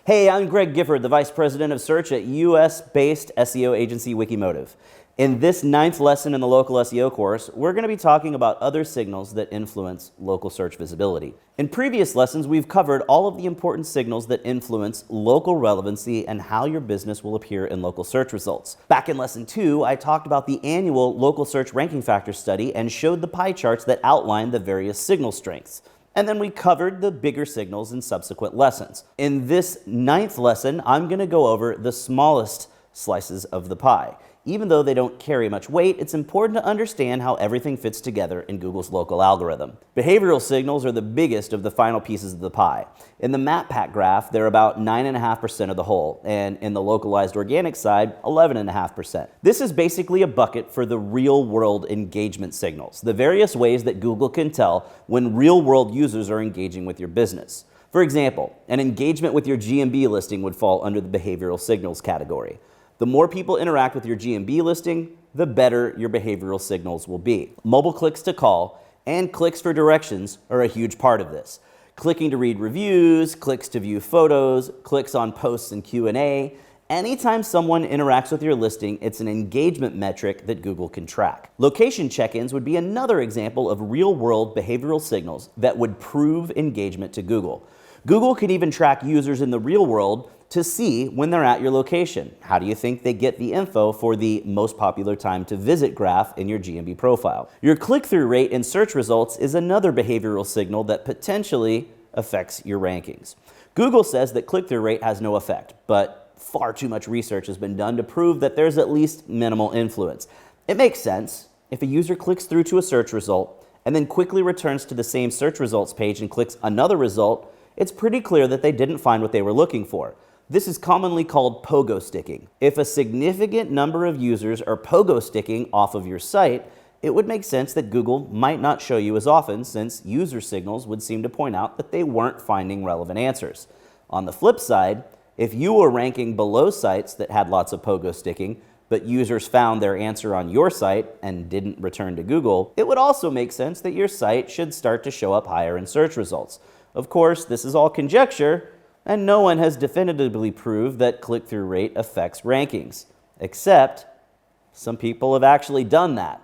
Hey, I'm Greg Gifford, the Vice President of Search at US-based SEO agency Wikimotive. In this 9th lesson in the local SEO course, we're going to be talking about other signals that influence local search visibility. In previous lessons, we've covered all of the important signals that influence local relevancy and how your business will appear in local search results. Back in lesson 2, I talked about the annual local search ranking factor study and showed the pie charts that outline the various signal strengths. And then we covered the bigger signals in subsequent lessons. In this 9th lesson, I'm going to go over the smallest slices of the pie. Even though they don't carry much weight, it's important to understand how everything fits together in Google's local algorithm. Behavioral signals are the biggest of the final pieces of the pie. In the map pack graph, they're about 9.5% of the whole, and in the localized organic side, 11.5%. This is basically a bucket for the real-world engagement signals, the various ways that Google can tell when real-world users are engaging with your business. For example, an engagement with your GMB listing would fall under the behavioral signals category. The more people interact with your GMB listing, the better your behavioral signals will be. Mobile clicks to call and clicks for directions are a huge part of this. Clicking to read reviews, clicks to view photos, clicks on posts and Q&A. Anytime someone interacts with your listing, it's an engagement metric that Google can track. Location check-ins would be another example of real-world behavioral signals that would prove engagement to Google. Google can even track users in the real world to see when they're at your location. How do you think they get the info for the most popular time to visit graph in your GMB profile? Your click-through rate in search results is another behavioral signal that potentially affects your rankings. Google says that click-through rate has no effect, but far too much research has been done to prove that there's at least minimal influence. It makes sense. If a user clicks through to a search result and then quickly returns to the same search results page and clicks another result, it's pretty clear that they didn't find what they were looking for. This is commonly called Pogo-Sticking. If a significant number of users are Pogo-Sticking off of your site, it would make sense that Google might not show you as often, since user signals would seem to point out that they weren't finding relevant answers. On the flip side, if you were ranking below sites that had lots of Pogo-Sticking, but users found their answer on your site and didn't return to Google, it would also make sense that your site should start to show up higher in search results. Of course, this is all conjecture, and no one has definitively proved that click-through rate affects rankings, except some people have actually done that.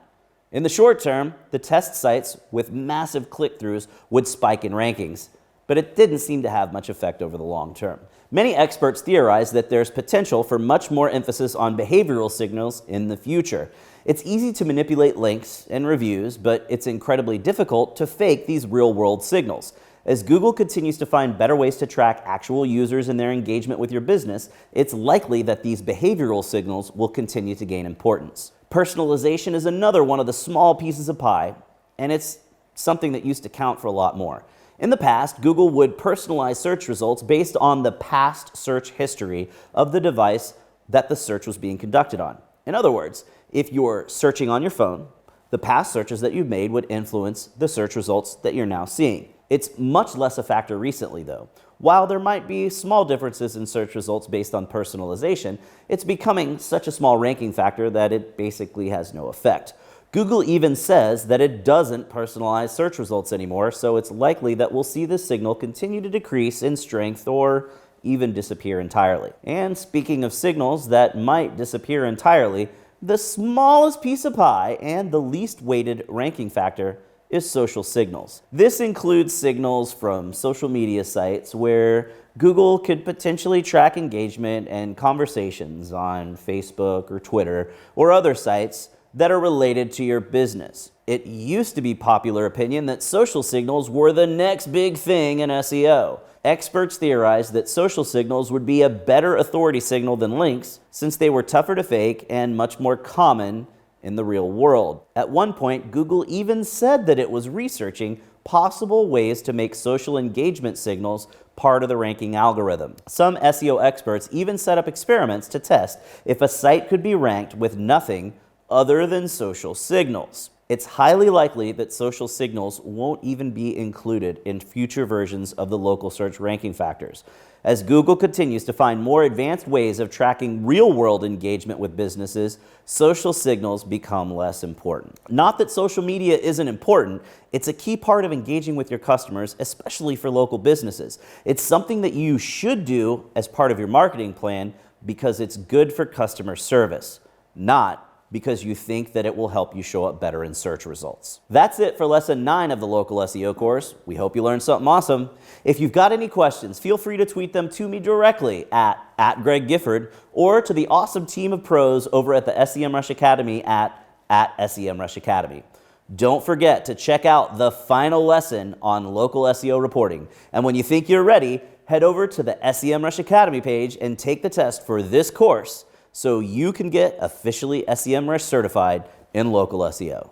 In the short term, the test sites with massive click-throughs would spike in rankings, but it didn't seem to have much effect over the long term. Many experts theorize that there's potential for much more emphasis on behavioral signals in the future. It's easy to manipulate links and reviews, but it's incredibly difficult to fake these real-world signals. As Google continues to find better ways to track actual users and their engagement with your business, it's likely that these behavioral signals will continue to gain importance. Personalization is another one of the small pieces of pie, and it's something that used to count for a lot more. In the past, Google would personalize search results based on the past search history of the device that the search was being conducted on. In other words, if you're searching on your phone, the past searches that you've made would influence the search results that you're now seeing. It's much less a factor recently, though. While there might be small differences in search results based on personalization, it's becoming such a small ranking factor that it basically has no effect. Google even says that it doesn't personalize search results anymore, so it's likely that we'll see this signal continue to decrease in strength or even disappear entirely. And speaking of signals that might disappear entirely, the smallest piece of pie and the least weighted ranking factor is social signals. This includes signals from social media sites where Google could potentially track engagement and conversations on Facebook or Twitter or other sites that are related to your business. It used to be popular opinion that social signals were the next big thing in SEO. Experts theorized that social signals would be a better authority signal than links, since they were tougher to fake and much more common in the real world. At one point, Google even said that it was researching possible ways to make social engagement signals part of the ranking algorithm. Some SEO experts even set up experiments to test if a site could be ranked with nothing other than social signals. it's highly likely that social signals won't even be included in future versions of the local search ranking factors. As Google continues to find more advanced ways of tracking real-world engagement with businesses, social signals become less important. Not that social media isn't important, it's a key part of engaging with your customers, especially for local businesses. It's something that you should do as part of your marketing plan because it's good for customer service, not because you think that it will help you show up better in search results. That's it for Lesson 9 of the Local SEO course. We hope you learned something awesome. If you've got any questions, feel free to tweet them to me directly at Greg Gifford or to the awesome team of pros over at the SEMrush Academy at SEMrush Academy. Don't forget to check out the final lesson on local SEO reporting. And when you think you're ready, head over to the SEMrush Academy page and take the test for this course so you can get officially SEMrush certified in local SEO.